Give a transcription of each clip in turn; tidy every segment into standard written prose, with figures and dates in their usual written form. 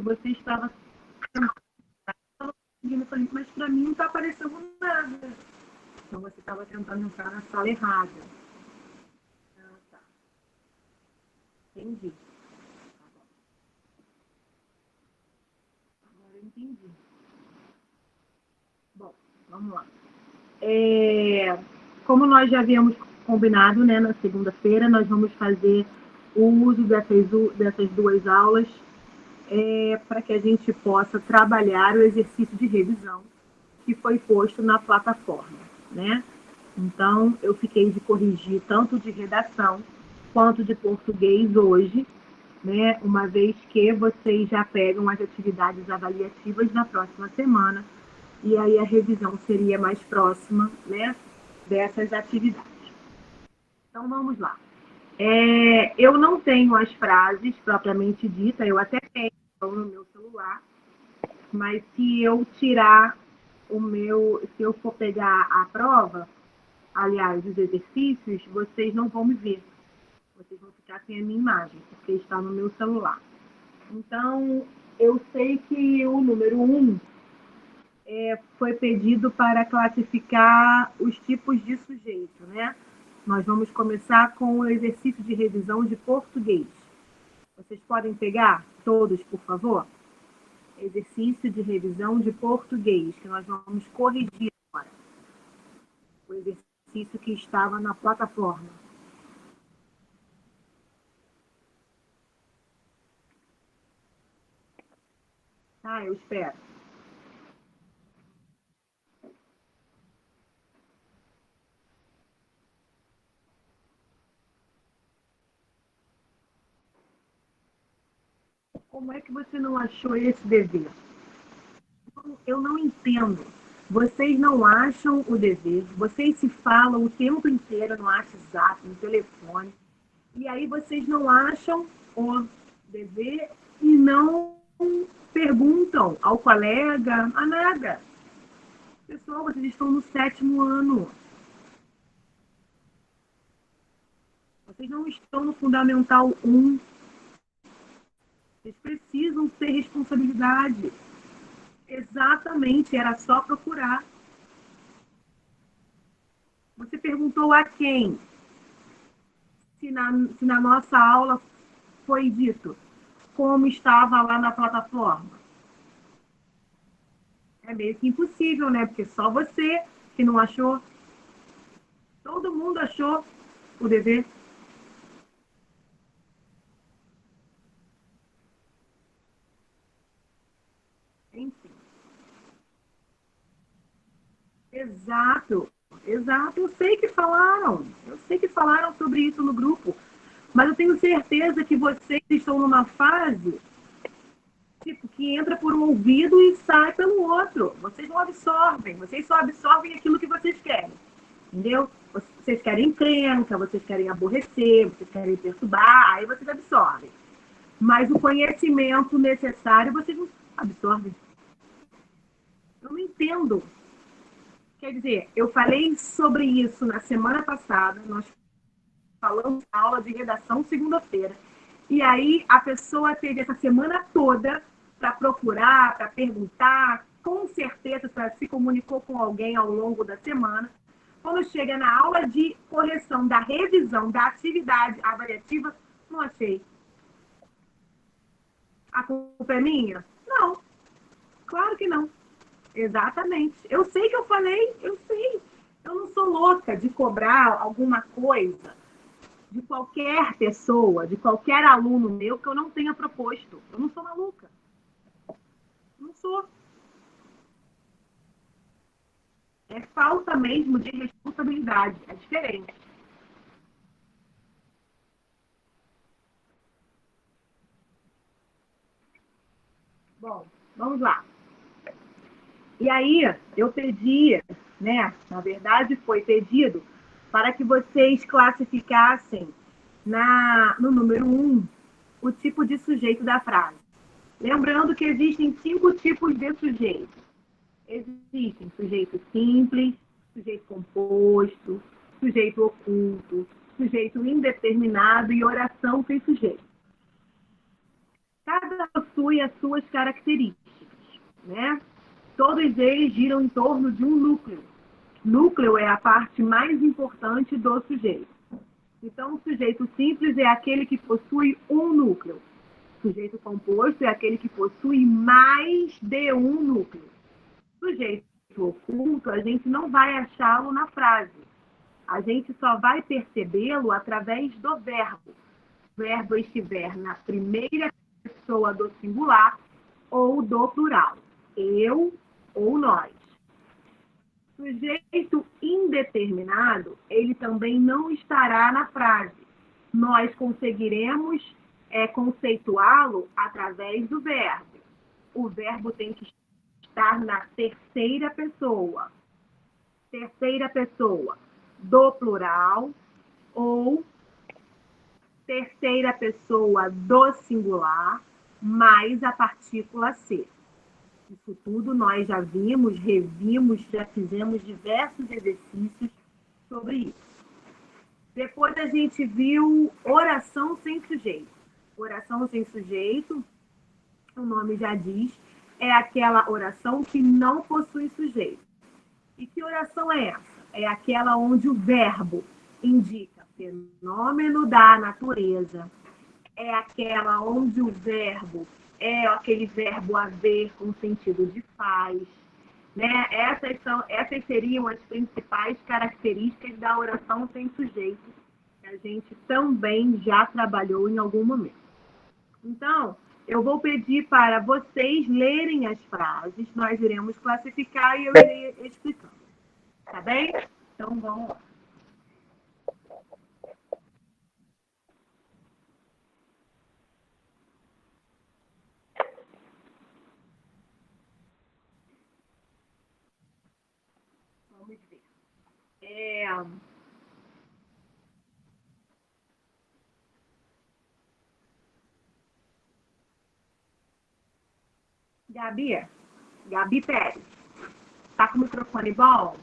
você estava conseguindo. Eu falei, mas para mim não está aparecendo nada. Então você estava tentando entrar na sala errada. Ah, tá. Entendi. Agora eu entendi. Bom, vamos lá. Como nós já havíamos combinado, né, na segunda-feira, nós vamos fazer o uso dessas duas aulas para que a gente possa trabalhar o exercício de revisão que foi posto na plataforma, né? Então, eu fiquei de corrigir tanto de redação quanto de português hoje, né? Uma vez que vocês já pegam as atividades avaliativas na próxima semana, e aí a revisão seria mais próxima, né, dessas atividades. Então, vamos lá. Eu não tenho as frases propriamente ditas, eu até tenho no meu celular, mas se eu tirar se eu for pegar a prova, aliás, os exercícios, vocês não vão me ver. Vocês vão ficar sem a minha imagem, porque está no meu celular. Então, eu sei que o número 1 foi pedido para classificar os tipos de sujeito, né? Nós vamos começar com o exercício de revisão de português. Vocês podem pegar todos, por favor? Exercício de revisão de português, que nós vamos corrigir agora. O exercício que estava na plataforma. Tá, eu espero. Como é que você não achou esse dever? Eu não entendo. Vocês não acham o dever, vocês se falam o tempo inteiro no WhatsApp, no telefone, e aí vocês não acham o dever e não perguntam ao colega, a nada. Pessoal, vocês estão no 7º ano. Vocês não estão no Fundamental 1. Vocês precisam ter responsabilidade. Exatamente, era só procurar. Você perguntou a quem? Se na nossa aula foi dito como estava lá na plataforma. É meio que impossível, né? Porque só você que não achou. Todo mundo achou o dever. Enfim. Exato. Exato. Eu sei que falaram sobre isso no grupo. Mas eu tenho certeza que vocês estão numa fase tipo, que entra por um ouvido e sai pelo outro. Vocês não absorvem, vocês só absorvem aquilo que vocês querem. Entendeu? Vocês querem encrenca, vocês querem aborrecer, vocês querem perturbar, aí vocês absorvem. Mas o conhecimento necessário vocês não absorvem. Eu não entendo. Quer dizer, eu falei sobre isso na semana passada, nós falamos na aula de redação segunda-feira. E aí a pessoa teve essa semana toda para procurar, para perguntar, com certeza se comunicou com alguém ao longo da semana. Quando chega na aula de correção da revisão da atividade avaliativa, não achei. A culpa é minha? Não, claro que não. Exatamente. Eu sei que eu falei, eu sei. Eu não sou louca de cobrar alguma coisa de qualquer pessoa, de qualquer aluno meu que eu não tenha proposto. Eu não sou maluca. Não sou. É falta mesmo de responsabilidade. É diferente. Bom, vamos lá. E aí, eu pedi, né? Na verdade, foi pedido para que vocês classificassem no número 1 o tipo de sujeito da frase. Lembrando que existem 5 tipos de sujeito. Existem sujeito simples, sujeito composto, sujeito oculto, sujeito indeterminado e oração sem sujeito. Cada possui as suas características, né? Todos eles giram em torno de um núcleo. Núcleo é a parte mais importante do sujeito. Então, o sujeito simples é aquele que possui um núcleo. O sujeito composto é aquele que possui mais de um núcleo. O sujeito oculto, a gente não vai achá-lo na frase. A gente só vai percebê-lo através do verbo. O verbo estiver na primeira pessoa do singular ou do plural. Eu ou nós. Sujeito indeterminado, ele também não estará na frase. Nós conseguiremos conceituá-lo através do verbo. O verbo tem que estar na terceira pessoa. Terceira pessoa do plural ou terceira pessoa do singular, mais a partícula ser. Isso tudo nós já vimos, revimos, já fizemos diversos exercícios sobre isso. Depois a gente viu oração sem sujeito. Oração sem sujeito, o nome já diz, é aquela oração que não possui sujeito. E que oração é essa? É aquela onde o verbo indica fenômeno da natureza. É aquela onde o verbo é aquele verbo haver com sentido de faz. Né? Essas seriam as principais características da oração sem sujeito, que a gente também já trabalhou em algum momento. Então, eu vou pedir para vocês lerem as frases, nós iremos classificar e eu irei explicando. Tá bem? Então, vamos lá. Vamos ver. Gabi Pérez, tá com o microfone bom?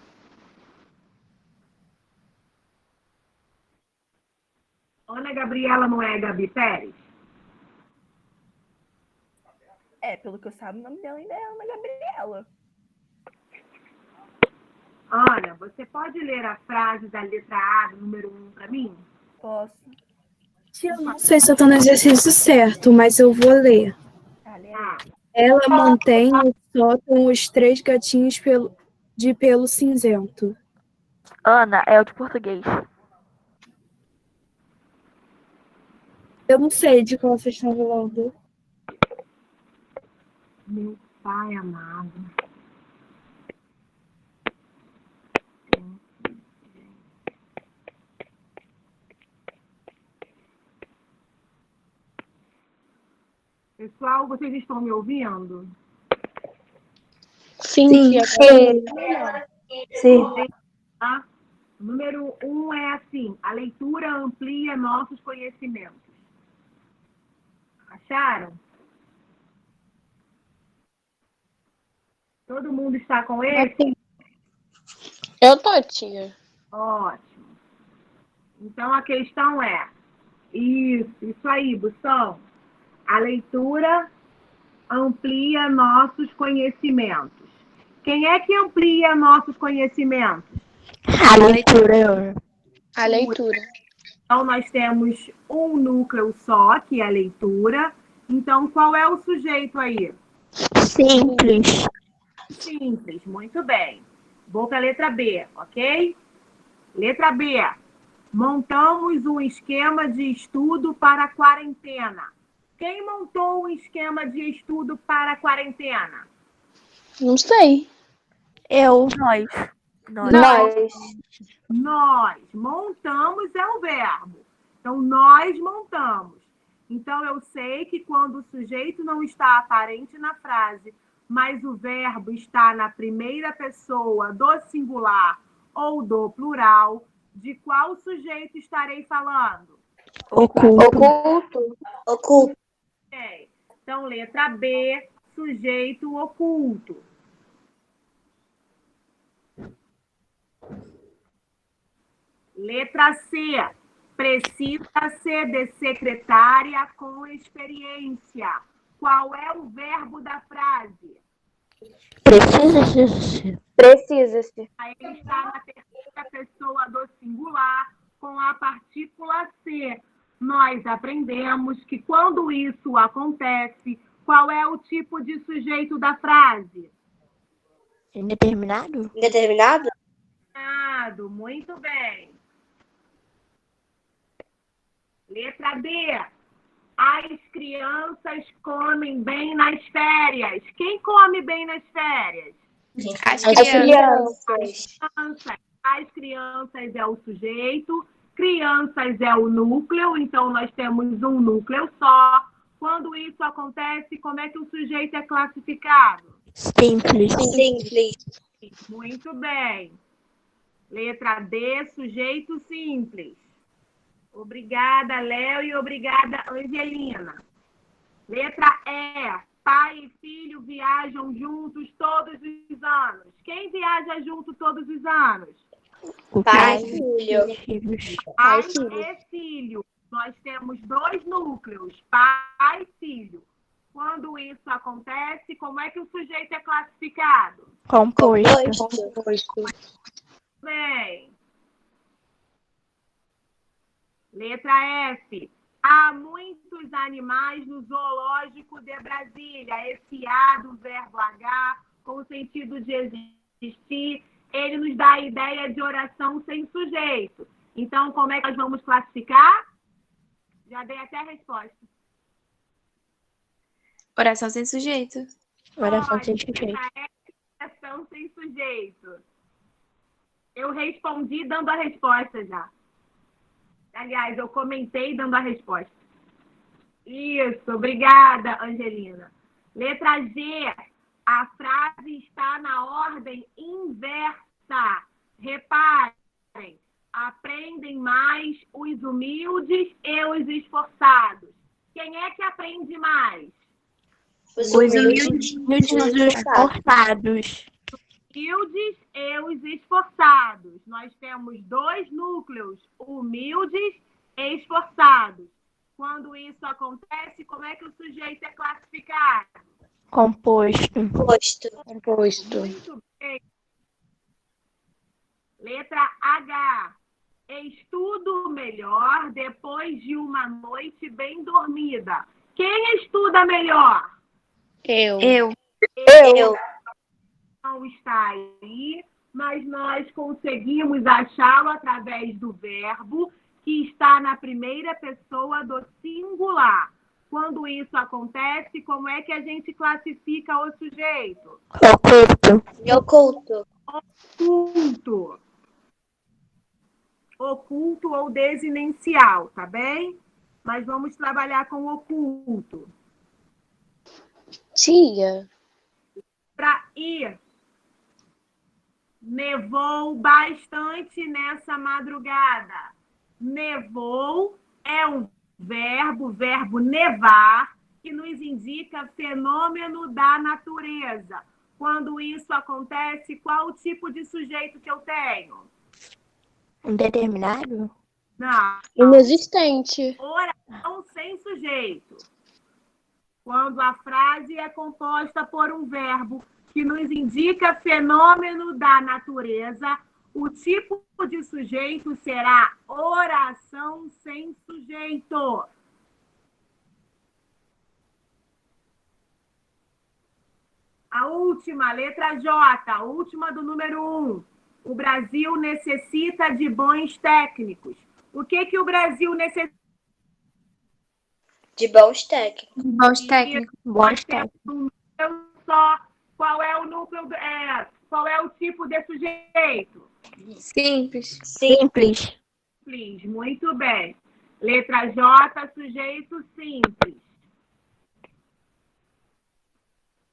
Ana Gabriela não é Gabi Pérez? Pelo que eu saiba, o nome dela ainda é Ana Gabriela. Ana, você pode ler a frase da letra A, do número 1, para mim? Posso. Eu não sei se eu estou no exercício certo, mas eu vou ler. Ela mantém no sótão os 3 gatinhos de pelo cinzento. Ana, é o de português. Eu não sei de qual vocês estão falando. Meu pai amado. Pessoal, vocês estão me ouvindo? Sim. Sim. Tá? Número 1 é assim: a leitura amplia nossos conhecimentos. Acharam? Todo mundo está com ele? Eu tô, tia. Ótimo. Então a questão é: isso aí, Bução. A leitura amplia nossos conhecimentos. Quem é que amplia nossos conhecimentos? A leitura. A leitura. Então, nós temos um núcleo só, que é a leitura. Então, qual é o sujeito aí? Simples. Simples, muito bem. Vou para a letra B, ok? Letra B. Montamos um esquema de estudo para a quarentena. Quem montou um esquema de estudo para a quarentena? Não sei. Nós montamos é o verbo. Então, nós montamos. Então, eu sei que quando o sujeito não está aparente na frase, mas o verbo está na primeira pessoa do singular ou do plural, de qual sujeito estarei falando? Oculto. Ok. Então, letra B, sujeito oculto. Letra C, precisa-se de secretária com experiência. Qual é o verbo da frase? Precisa-se. Precisa-se. Aí ele está na terceira pessoa do singular com a partícula ser. Nós aprendemos que quando isso acontece, qual é o tipo de sujeito da frase? Indeterminado? Determinado? Muito bem. Letra D. As crianças comem bem nas férias. Quem come bem nas férias? As crianças. As crianças é o sujeito, crianças é o núcleo, então nós temos um núcleo só. Quando isso acontece, como é que o sujeito é classificado? Simples. Simples. Muito bem. Letra D, sujeito simples. Obrigada, Léo, e obrigada, Angelina. Letra E. Pai e filho viajam juntos todos os anos. Quem viaja junto todos os anos? O Pai pai e filho. e filhos. Pai filho. e filho. Nós temos dois núcleos, pai e filho. Quando isso acontece, como é que o sujeito é classificado? Composto. Bem. Letra F. Há muitos animais no zoológico de Brasília. Esse A do verbo H, com o sentido de existir, ele nos dá a ideia de oração sem sujeito. Então, como é que nós vamos classificar? Já dei até a resposta. Oração sem sujeito. Oração sem sujeito. Oração sem sujeito. Eu respondi dando a resposta já. Aliás, eu comentei dando a resposta. Isso, obrigada, Angelina. Letra G. A frase está na ordem inversa. Reparem, aprendem mais os humildes e os esforçados. Quem é que aprende mais? Os humildes E os esforçados. Humildes e os esforçados. Nós temos dois núcleos, humildes e esforçados. Quando isso acontece, como é que o sujeito é classificado? Composto. Composto. Muito bem. Letra H. Estudo melhor depois de uma noite bem dormida. Quem estuda melhor? Eu. Não está aí, mas nós conseguimos achá-lo através do verbo que está na primeira pessoa do singular. Quando isso acontece, como é que a gente classifica o sujeito? Oculto. Oculto. Oculto ou desinencial, tá bem? Mas vamos trabalhar com oculto. Tia. Para ir. Nevou bastante nessa madrugada. Nevou é um verbo nevar, que nos indica fenômeno da natureza. Quando isso acontece, qual o tipo de sujeito que eu tenho? Indeterminado? Não. Inexistente. Oração sem sujeito. Quando a frase é composta por um verbo que nos indica fenômeno da natureza, o tipo de sujeito será oração sem sujeito. A última, letra J, a última do número 1. O Brasil necessita de bons técnicos. O que o Brasil necessita? De bons técnicos. Bons técnicos. Bons técnicos. Só qual é o núcleo, qual é o tipo de sujeito? Simples. Simples. Simples, muito bem. Letra J, sujeito simples.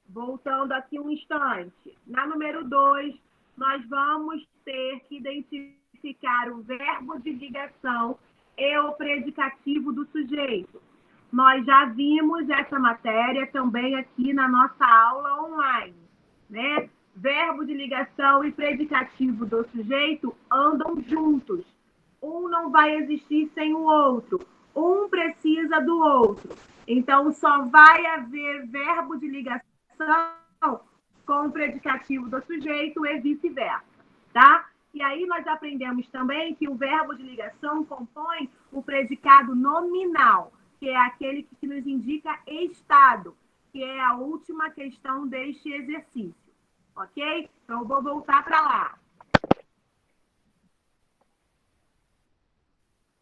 Voltando aqui um instante. Na número 2, nós vamos ter que identificar o verbo de ligação e o predicativo do sujeito. Nós já vimos essa matéria também aqui na nossa aula online, né? Verbo de ligação e predicativo do sujeito andam juntos. Um não vai existir sem o outro. um precisa do outro. Então, só vai haver verbo de ligação com o predicativo do sujeito e vice-versa, tá? E aí nós aprendemos também que o verbo de ligação compõe o predicado nominal, que é aquele que nos indica estado, que é a última questão deste exercício, ok? Então, eu vou voltar para lá.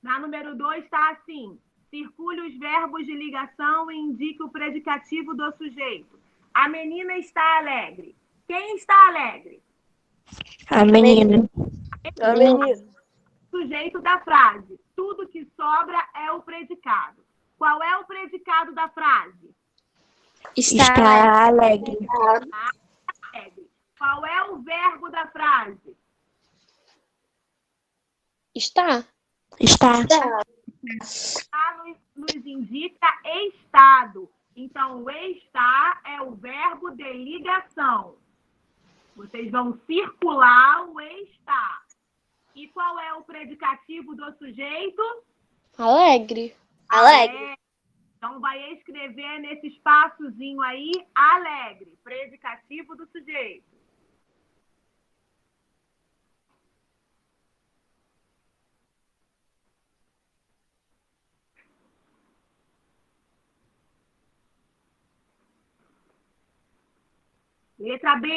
Na número 2 está assim: circule os verbos de ligação e indique o predicativo do sujeito. A menina está alegre. Quem está alegre? A menina. A menina. Sujeito da frase. Tudo que sobra é o predicado. Qual é o predicado da frase? Está alegre. Alegre. Qual é o verbo da frase? Está. Está. Nos indica estado. Então, o estar é o verbo de ligação. Vocês vão circular o estar. E qual é o predicativo do sujeito? Alegre. Alegre. Então, vai escrever nesse espaçozinho aí, alegre. Predicativo do sujeito. Letra B.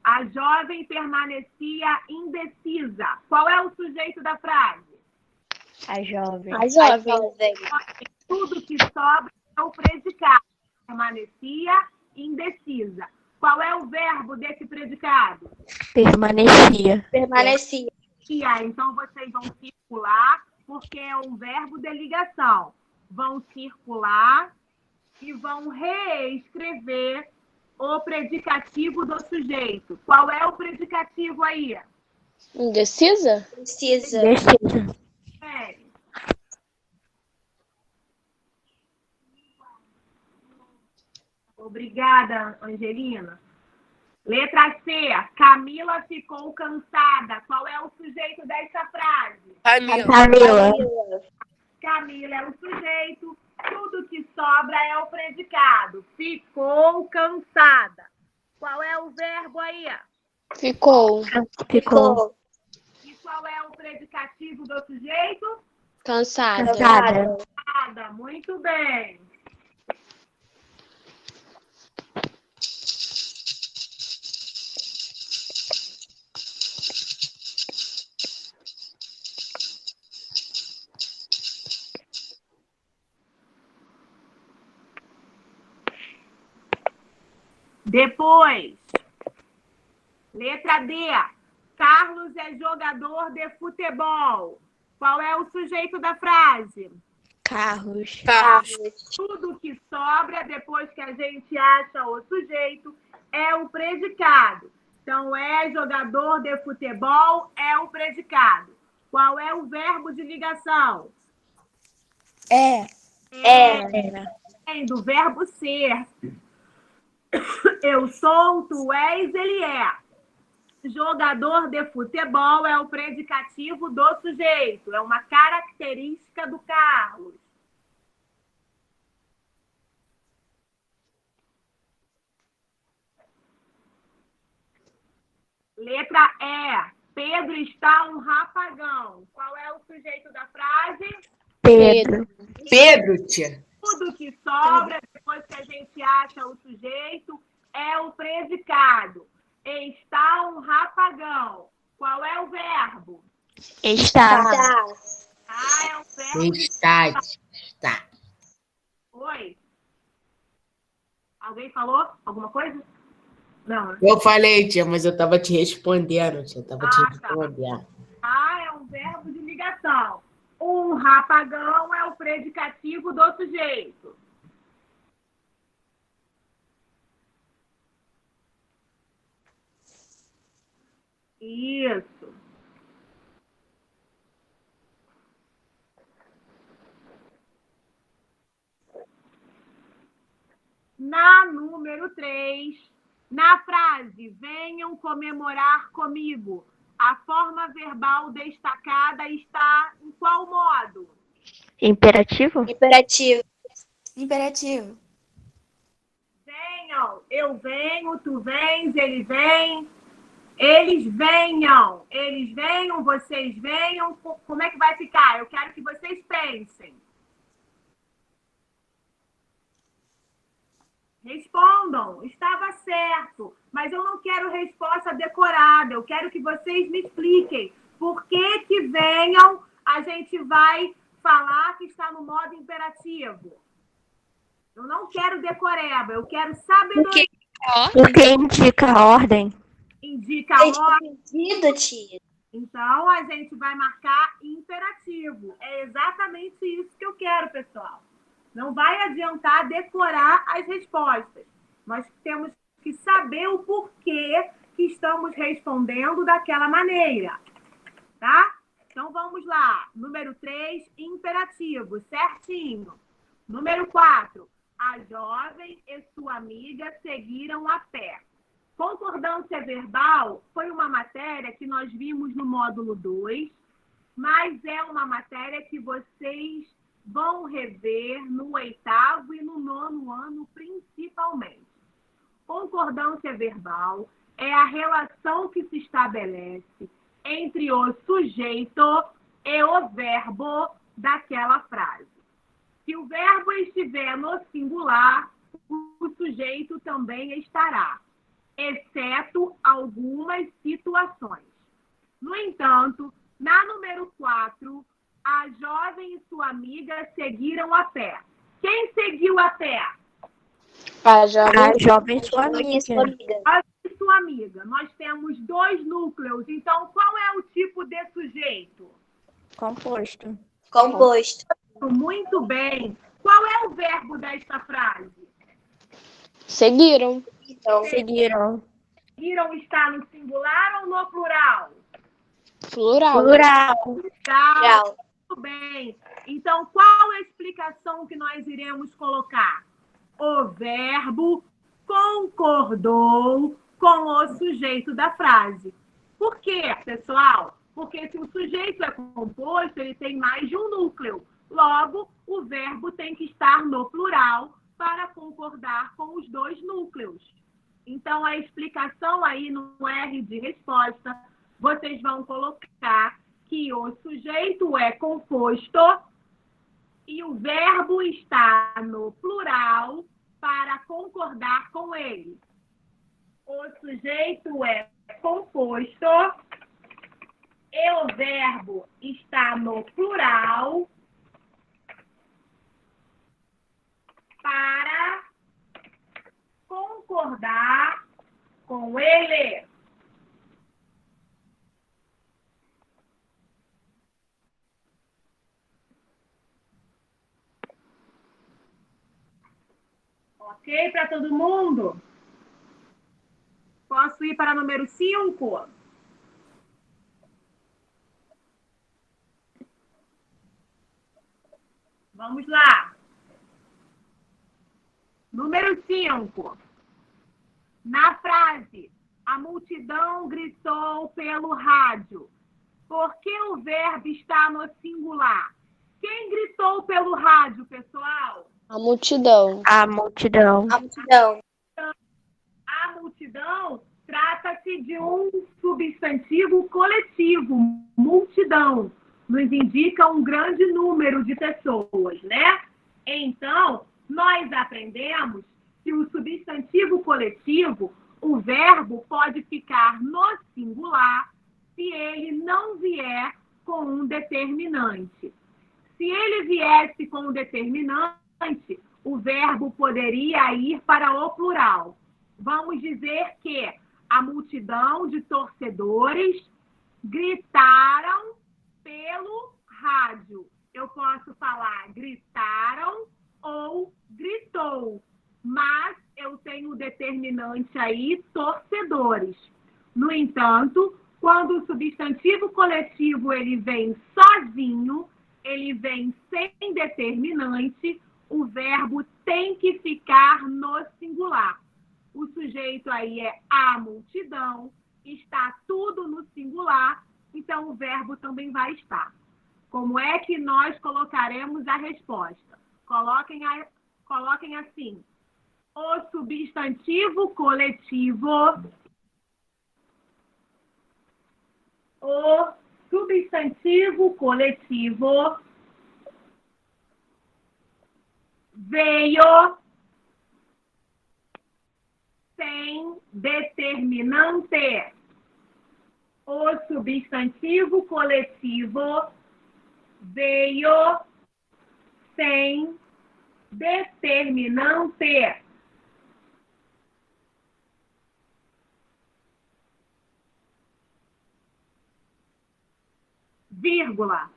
A jovem permanecia indecisa. Qual é o sujeito da frase? A jovem. A jovem. Tudo que sobra é o predicado. Permanecia indecisa. Qual é o verbo desse predicado? Permanecia. Permanecia. Então, vocês vão circular, porque é um verbo de ligação. Vão circular e vão reescrever o predicativo do sujeito. Qual é o predicativo aí? Indecisa? Indecisa. Indecisa. É. Obrigada, Angelina. Letra C. Camila ficou cansada. Qual é o sujeito dessa frase? Camila. Camila é o sujeito. Tudo que sobra é o predicado. Ficou cansada. Qual é o verbo aí? Ficou. Ficou. E qual é o predicativo do sujeito? Cansada. Cansada. Cansada. Muito bem. Depois, letra D. Carlos é jogador de futebol. Qual é o sujeito da frase? Carros. Tudo que sobra depois que a gente acha o sujeito é o predicado. Então, é jogador de futebol, é o predicado. Qual é o verbo de ligação? É. Do verbo ser. Eu sou, tu és, ele é. Jogador de futebol é o predicativo do sujeito. É uma característica do Carlos. Letra E. Pedro está um rapagão. Qual é o sujeito da frase? Pedro. Pedro, tia. Tudo que sobra, depois que a gente acha o sujeito, é o predicado. Está um rapagão. Qual é o verbo? Está. É o verbo. Está. Oi? Alguém falou alguma coisa? Não. Eu falei, tia, mas eu estava te respondendo, tia. Respondendo. É um verbo de ligação. Um rapagão é o predicativo do sujeito. Isso. Na número 3, na frase venham comemorar comigo, a forma verbal destacada está em qual modo? Imperativo? Imperativo. Imperativo. Venham. Eu venho, tu vens, ele vem. Eles venham. Eles venham, vocês venham. Como é que vai ficar? Eu quero que vocês pensem. Respondam. Estava certo. Mas eu não quero resposta decorada. Eu quero que vocês me expliquem. Por que venham, a gente vai falar que está no modo imperativo? Eu não quero decoreba. Eu quero sabedoria. Porque indica a ordem. Indica a ordem. Pedido, tia. Então, a gente vai marcar imperativo. É exatamente isso que eu quero, pessoal. Não vai adiantar decorar as respostas. Nós temos que saber o porquê que estamos respondendo daquela maneira. Tá? Então, vamos lá. Número 3, imperativo. Certinho. Número 4. A jovem e sua amiga seguiram a pé. Concordância verbal foi uma matéria que nós vimos no módulo 2, mas é uma matéria que vocês vão rever no 8º e no 9º ano, principalmente. Concordância verbal é a relação que se estabelece entre o sujeito e o verbo daquela frase. Se o verbo estiver no singular, o sujeito também estará, exceto algumas situações. No entanto, na número 4, a jovem e sua amiga seguiram a pé. Quem seguiu a pé? A jovem, A jovem sua amiga. A sua amiga. Nós temos 2 núcleos. Então, qual é o tipo de sujeito? Composto. Composto. Muito bem. Qual é o verbo desta frase? Seguiram. Então, seguiram. Seguiram está no singular ou no plural? Plural. Plural. Plural. Muito bem. Então, qual é a explicação que nós iremos colocar? O verbo concordou com o sujeito da frase. Por quê, pessoal? Porque se o sujeito é composto, ele tem mais de um núcleo. Logo, o verbo tem que estar no plural para concordar com os 2 núcleos. Então, a explicação aí no R de resposta, vocês vão colocar que o sujeito é composto e o verbo está no plural para concordar com ele. O sujeito é composto e o verbo está no plural para concordar com ele. Ok para todo mundo? Posso ir para número 5? Vamos lá. Número 5. Na frase, a multidão gritou pelo rádio. Por que o verbo está no singular? Quem gritou pelo rádio, pessoal? A multidão. A multidão. A multidão. A multidão trata-se de um substantivo coletivo, multidão. Nos indica um grande número de pessoas, né? Então, nós aprendemos que o substantivo coletivo, o verbo pode ficar no singular se ele não vier com um determinante. Se ele viesse com um determinante, o verbo poderia ir para o plural. Vamos dizer que a multidão de torcedores gritaram pelo rádio. Eu posso falar gritaram ou gritou, mas eu tenho o determinante aí, torcedores. No entanto, quando o substantivo coletivo ele vem sozinho, ele vem sem determinante, o verbo tem que ficar no singular. O sujeito aí é a multidão, está tudo no singular, então o verbo também vai estar. Como é que nós colocaremos a resposta? Coloquem assim. O substantivo coletivo. O substantivo coletivo veio sem determinante. O substantivo coletivo veio sem determinante. Vírgula.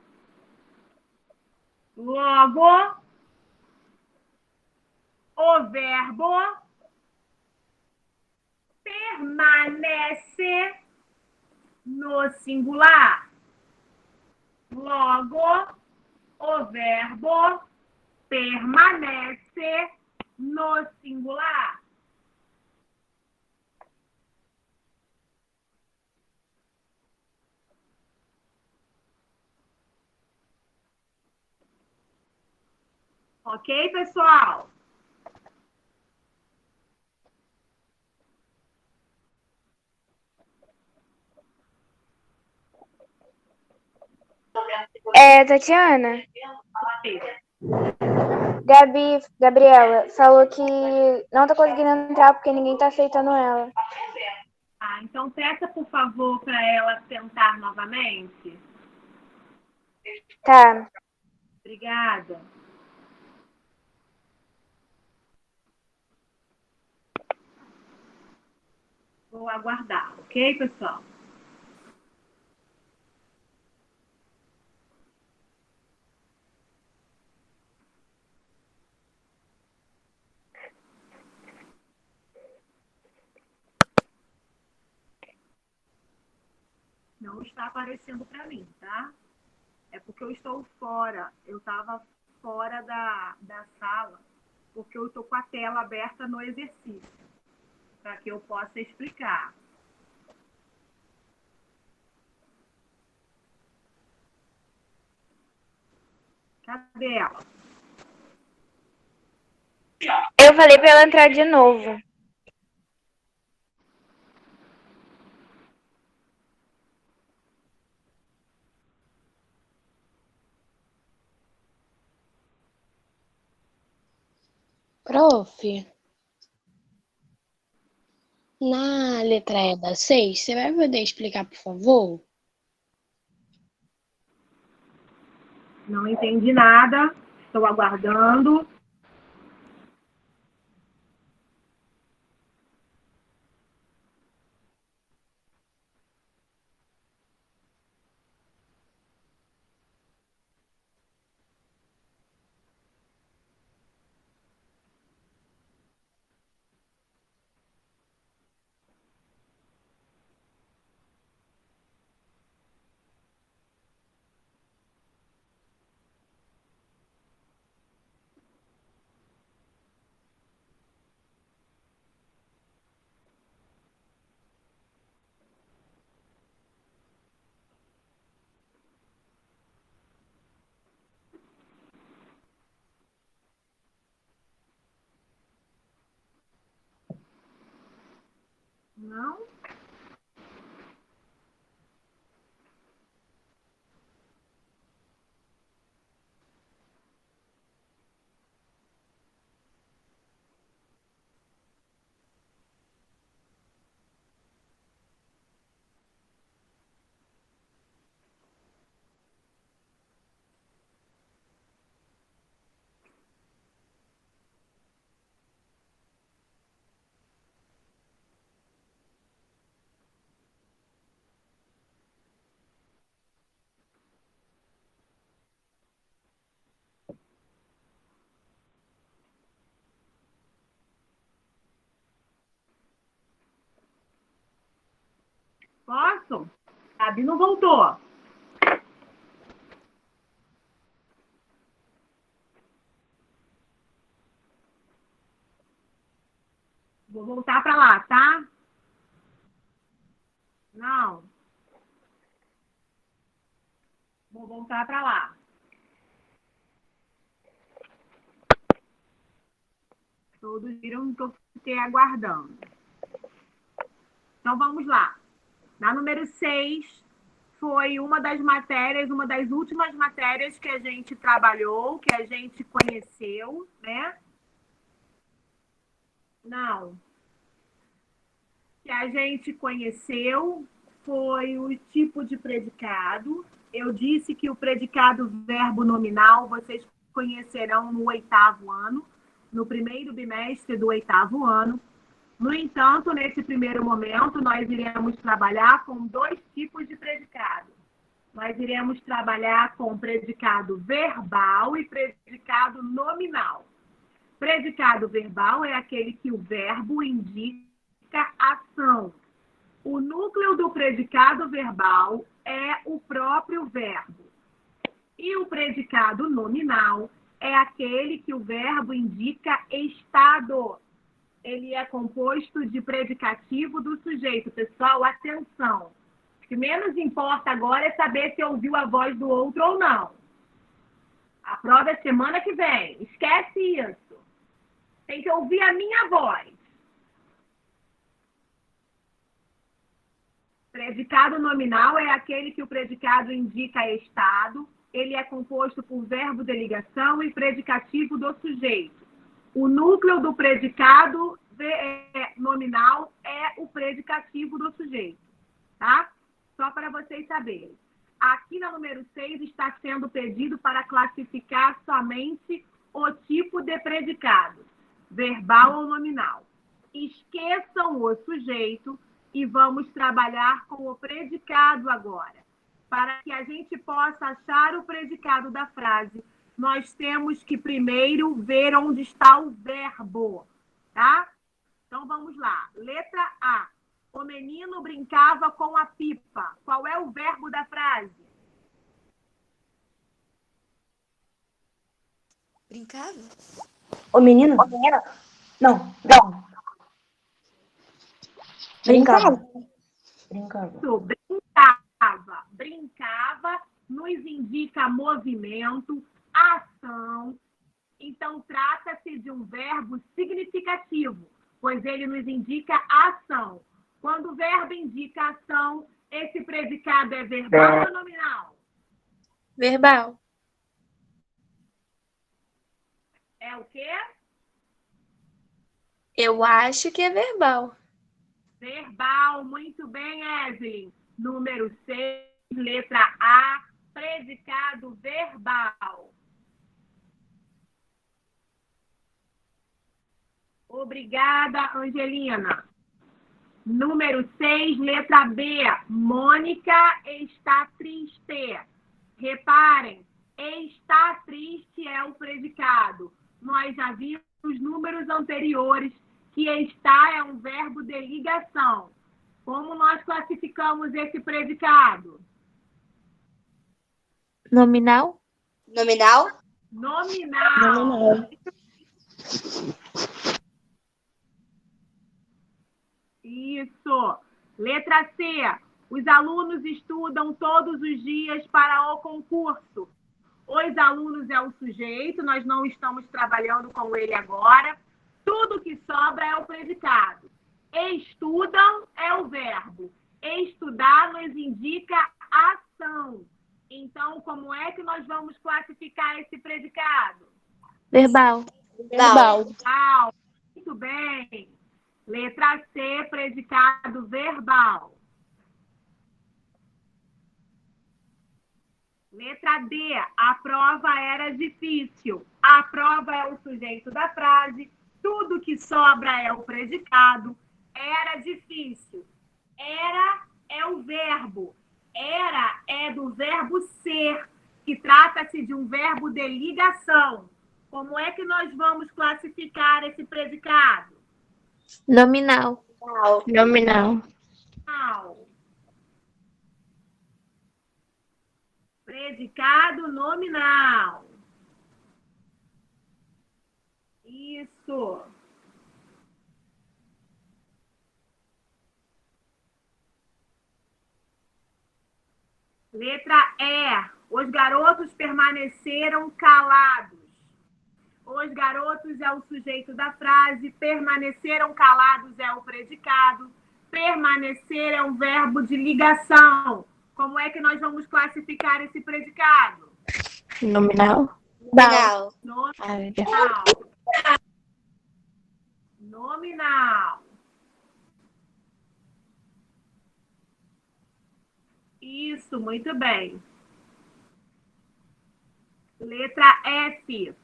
Logo, o verbo permanece no singular. Logo, o verbo permanece no singular. Ok, pessoal? Tatiana, Gabriela falou que não tá conseguindo entrar porque ninguém tá aceitando ela. Ah, então peça, por favor, para ela tentar novamente. Tá. Obrigada. Vou aguardar, ok, pessoal? Não está aparecendo para mim, tá? É porque eu estou fora. Eu estava fora da sala, porque eu estou com a tela aberta no exercício, para que eu possa explicar. Cadê ela? Eu falei pra ela entrar de novo. Prof, na letra E da 6, você vai poder explicar, por favor? Não entendi nada. Estou aguardando. Não? Posso? Gabi não voltou. Vou voltar para lá, tá? Não. Vou voltar para lá. Todos viram que eu fiquei aguardando. Então, vamos lá. Na número 6, foi uma das matérias, uma das últimas matérias que a gente trabalhou, que a gente conheceu, né? Não. Que a gente conheceu foi o tipo de predicado. Eu disse que o predicado verbo nominal vocês conhecerão no 8º ano, no primeiro bimestre do 8º ano. No entanto, nesse primeiro momento, nós iremos trabalhar com 2 tipos de predicado. Nós iremos trabalhar com predicado verbal e predicado nominal. Predicado verbal é aquele que o verbo indica ação. O núcleo do predicado verbal é o próprio verbo. E o predicado nominal é aquele que o verbo indica estado. Ele é composto de predicativo do sujeito. Pessoal, atenção. O que menos importa agora é saber se ouviu a voz do outro ou não. A prova é semana que vem. Esquece isso. Tem que ouvir a minha voz. Predicado nominal é aquele que o predicado indica estado. Ele é composto por verbo de ligação e predicativo do sujeito. O núcleo do predicado nominal é o predicativo do sujeito, tá? Só para vocês saberem. Aqui na número 6 está sendo pedido para classificar somente o tipo de predicado, verbal ou nominal. Esqueçam o sujeito e vamos trabalhar com o predicado agora. Para que a gente possa achar o predicado da frase, nós temos que primeiro ver onde está o verbo, tá? Então, vamos lá. Letra A. O menino brincava com a pipa. Qual é o verbo da frase? Brincava? O menino? Não. Brincava. Isso, brincava nos indica movimento, ação. Então, trata-se de um verbo significativo, pois ele nos indica ação. Quando o verbo indica ação, esse predicado é verbal ou nominal? Verbal. É o quê? Eu acho que é verbal. Verbal, muito bem, Evelyn. Número 6, letra A, predicado verbal. Obrigada, Angelina. Número 6, letra B, Mônica está triste. Reparem, está triste é o predicado. Nós já vimos nos números anteriores que está é um verbo de ligação. Como nós classificamos esse predicado? Nominal? Nominal? Nominal. Isso. Letra C. Os alunos estudam todos os dias para o concurso. Os alunos é o sujeito, nós não estamos trabalhando com ele agora. Tudo que sobra é o predicado. Estudam é o verbo. Estudar nos indica ação. Então, como é que nós vamos classificar esse predicado? Verbal. Verbal. Muito bem. Letra C, predicado verbal. Letra D, a prova era difícil. A prova é o sujeito da frase. Tudo que sobra é o predicado. Era difícil. Era é o verbo. Era é do verbo ser, que trata-se de um verbo de ligação. Como é que nós vamos classificar esse predicado? Nominal. Nominal. Predicado nominal. Isso. Letra E. Os garotos permaneceram calados. Os garotos é o sujeito da frase, permaneceram calados é o predicado, permanecer é um verbo de ligação. Como é que nós vamos classificar esse predicado? Nominal. Nominal. Nominal. Nominal. Isso, muito bem. Letra F.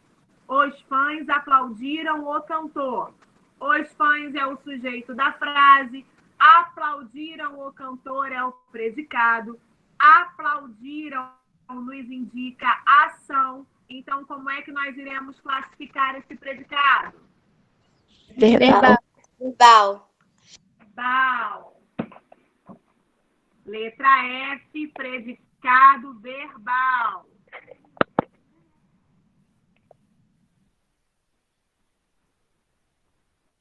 Os fãs aplaudiram o cantor. Os fãs é o sujeito da frase. Aplaudiram o cantor é o predicado. Aplaudiram nos indica ação. Então, como é que nós iremos classificar esse predicado? Verbal. Verbal. Verbal. Letra F, predicado verbal.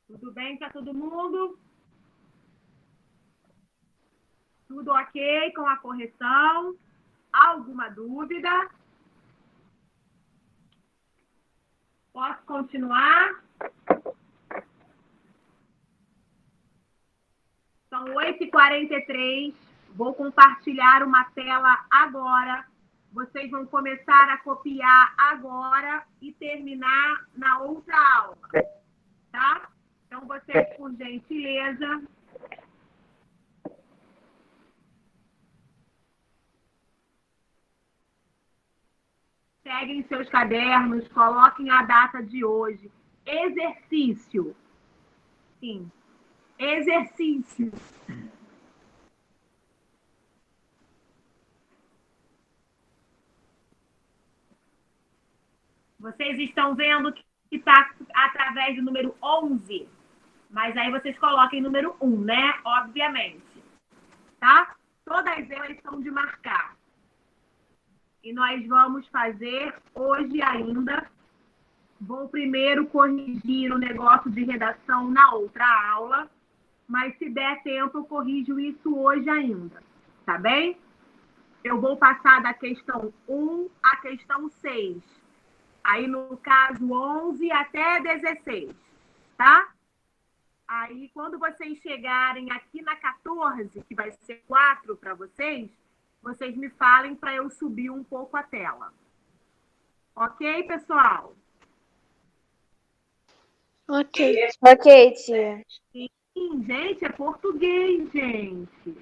Tudo bem para todo mundo? Tudo ok com a correção? Alguma dúvida? Posso continuar? São 8h43. Vou compartilhar uma tela agora. Vocês vão começar a copiar agora e terminar na outra aula. Tá? Então, vocês, por gentileza, peguem seus cadernos, coloquem a data de hoje. Exercício. Sim. Exercício. Vocês estão vendo que está através do número 11. Mas aí vocês coloquem número 1, né? Obviamente. Tá? Todas elas são de marcar. E nós vamos fazer hoje ainda. Vou primeiro corrigir o negócio de redação na outra aula. Mas se der tempo, eu corrijo isso hoje ainda. Tá bem? Eu vou passar da questão 1 à questão 6. Aí, no caso, 11 até 16. Tá? Aí, quando vocês chegarem aqui na 14, que vai ser 4 para vocês me falem para eu subir um pouco a tela. Ok, pessoal? Ok. Ok, tia. Sim, gente, é português, gente.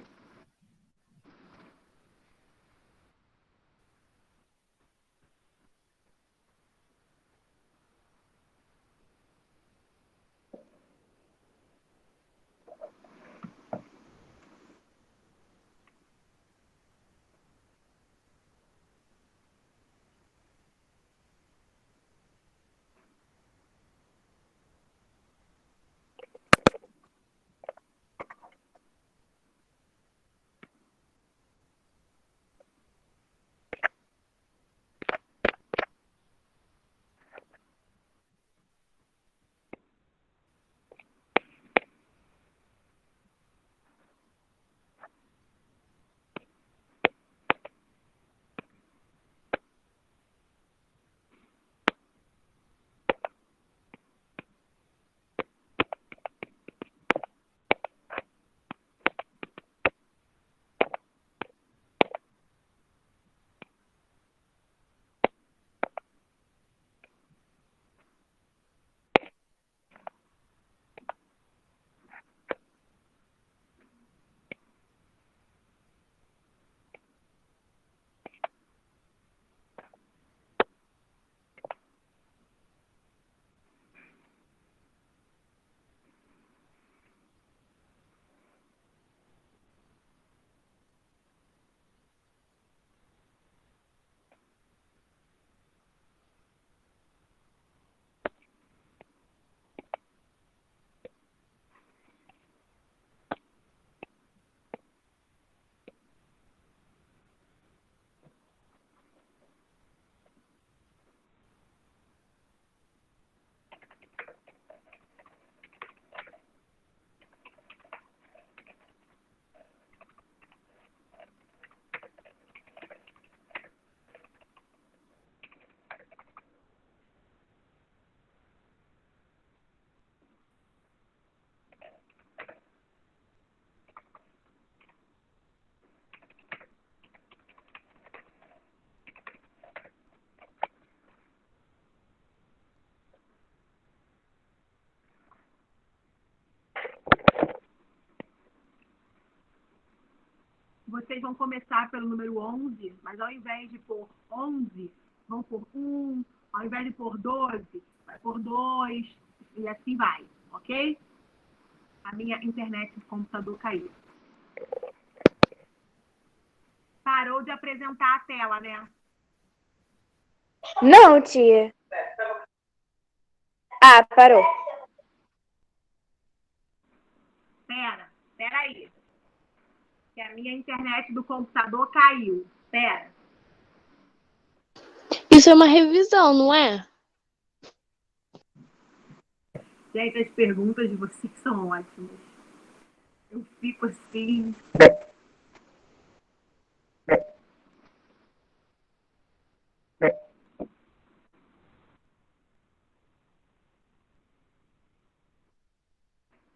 vocês vão começar pelo número 11, mas ao invés de pôr 11, vão pôr 1, ao invés de pôr 12, vai pôr 2, e assim vai, ok? A minha internet do computador caiu. Parou de apresentar a tela, né? Não, tia. Ah, parou. Pera aí. Que a minha internet do computador caiu. Pera. Isso é uma revisão, não é? Gente, as perguntas de vocês são ótimas. Eu fico assim.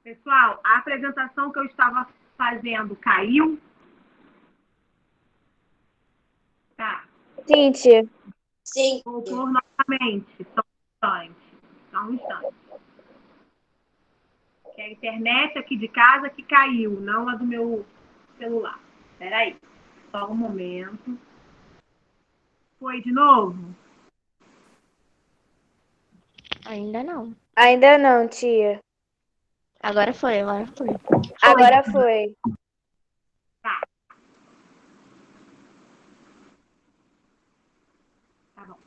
Pessoal, a apresentação que eu estava fazendo caiu? Tá. Sim, tia. Sim. Vou pôr novamente. Só um instante. Que é a internet aqui de casa que caiu, não a do meu celular. Espera aí. Só um momento. Foi de novo? Ainda não. Ainda não, tia. Agora foi, agora foi. Agora foi. Tá. Tá bom.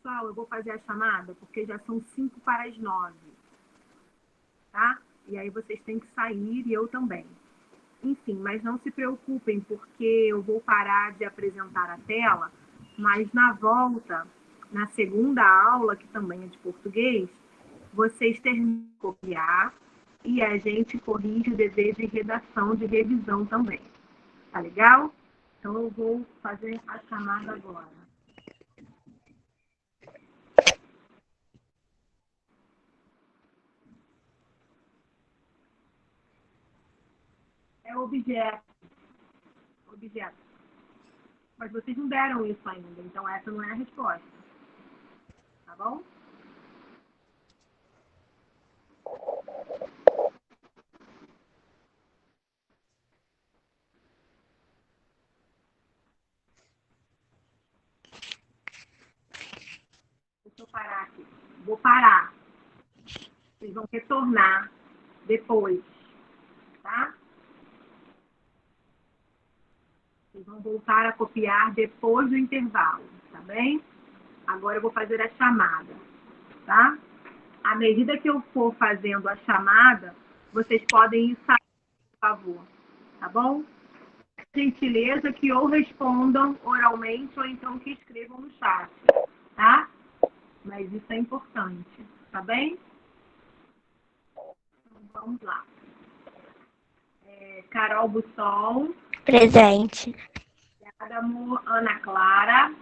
pessoal, eu vou fazer a chamada, porque já são 5 para as 9, tá? E aí vocês têm que sair e eu também. Enfim, mas não se preocupem, porque eu vou parar de apresentar a tela, mas na volta, na segunda aula, que também é de português, vocês terminam de copiar e a gente corrige o dever de redação, de revisão também. Tá legal? Então eu vou fazer a chamada agora. É objeto. Objeto. Mas vocês não deram isso ainda, então essa não é a resposta. Tá bom? Deixa eu parar aqui. Vou parar. Vocês vão retornar depois, tá? Vocês vão voltar a copiar depois do intervalo, tá bem? Agora eu vou fazer a chamada, tá? À medida que eu for fazendo a chamada, vocês podem ir saindo, por favor, tá bom? Gentileza que ou respondam oralmente ou então que escrevam no chat, tá? Mas isso é importante, tá bem? Então, vamos lá. Carol Bussol. Presente. Obrigada, amor. Ana Clara.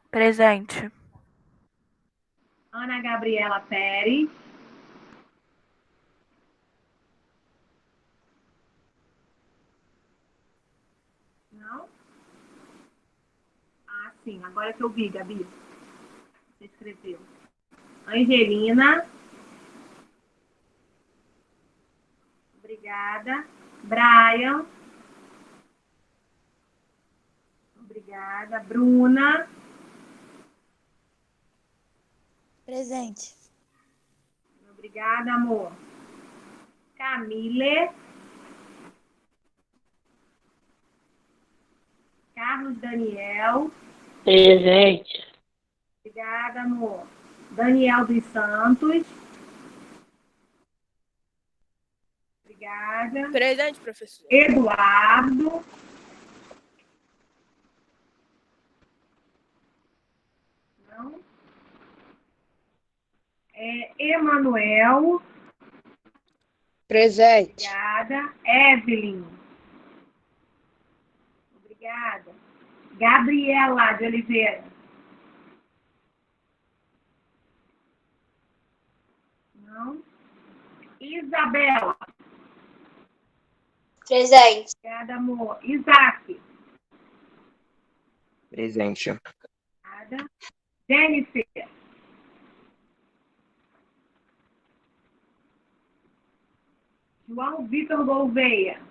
Presente. Ana Gabriela Pérez. Não? Ah, sim. Agora que eu vi, Gabi. Você escreveu. Angelina. Obrigada. Brian. Obrigada. Bruna. Presente. Obrigada, amor. Camille. Carlos Daniel. Presente. Obrigada, amor. Daniel dos Santos. Obrigada. Presente, professor. Eduardo. Não. Emanuel. Presente. Obrigada. Evelyn. Obrigada. Gabriela de Oliveira. Não. Isabela. Presente. Obrigada, amor. Isaac. Presente. Obrigada. Jennifer. João Vitor Gouveia.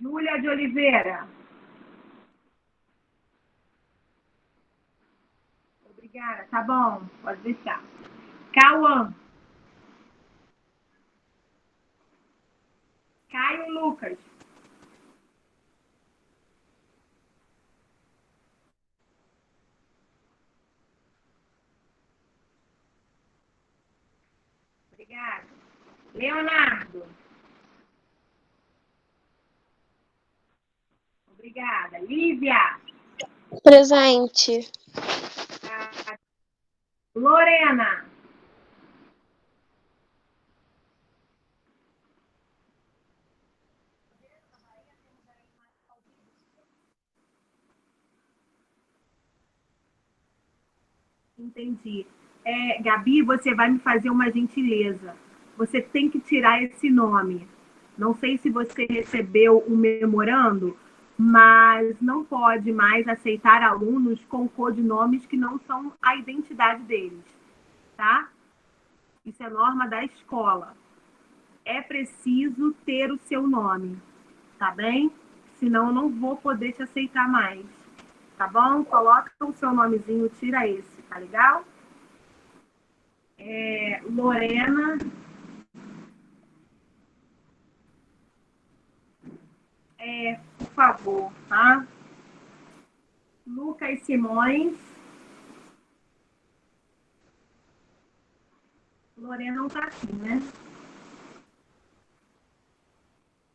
Júlia de Oliveira. Obrigada, tá bom, pode deixar. Cauã. Caio Lucas. Obrigada. Leonardo. Obrigada. Lívia. Presente. Lorena. Entendi. Gabi, você vai me fazer uma gentileza. Você tem que tirar esse nome. Não sei se você recebeu o memorando, mas não pode mais aceitar alunos com codinomes que não são a identidade deles, tá? Isso é norma da escola. É preciso ter o seu nome, tá bem? Senão eu não vou poder te aceitar mais, tá bom? Coloca o seu nomezinho, tira esse, tá legal? Lorena. Por favor, tá? Lucas Simões. Lorena não tá aqui, né?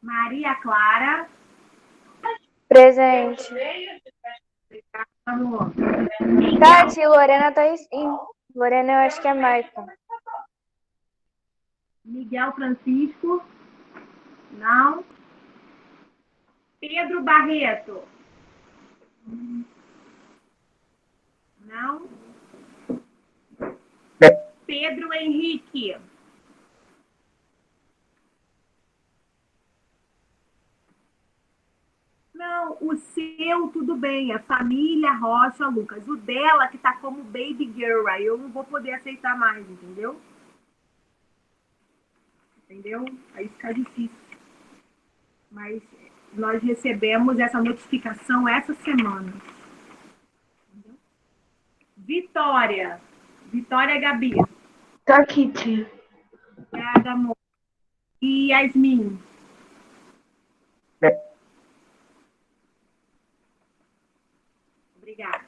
Maria Clara. Presente. Amor. Tati, Lorena tá aí sim. Lorena eu acho que é Maicon. Miguel Francisco. Não. Pedro Barreto. Não. Pedro Henrique. Não, o seu tudo bem, é família Rocha Lucas. O dela que tá como baby girl, aí eu não vou poder aceitar mais, entendeu? Entendeu? Aí fica difícil. Mas nós recebemos essa notificação essa semana. Entendeu? Vitória. Vitória Gabi. Tá aqui, tia. Obrigada, amor. E Yasmin. Obrigada.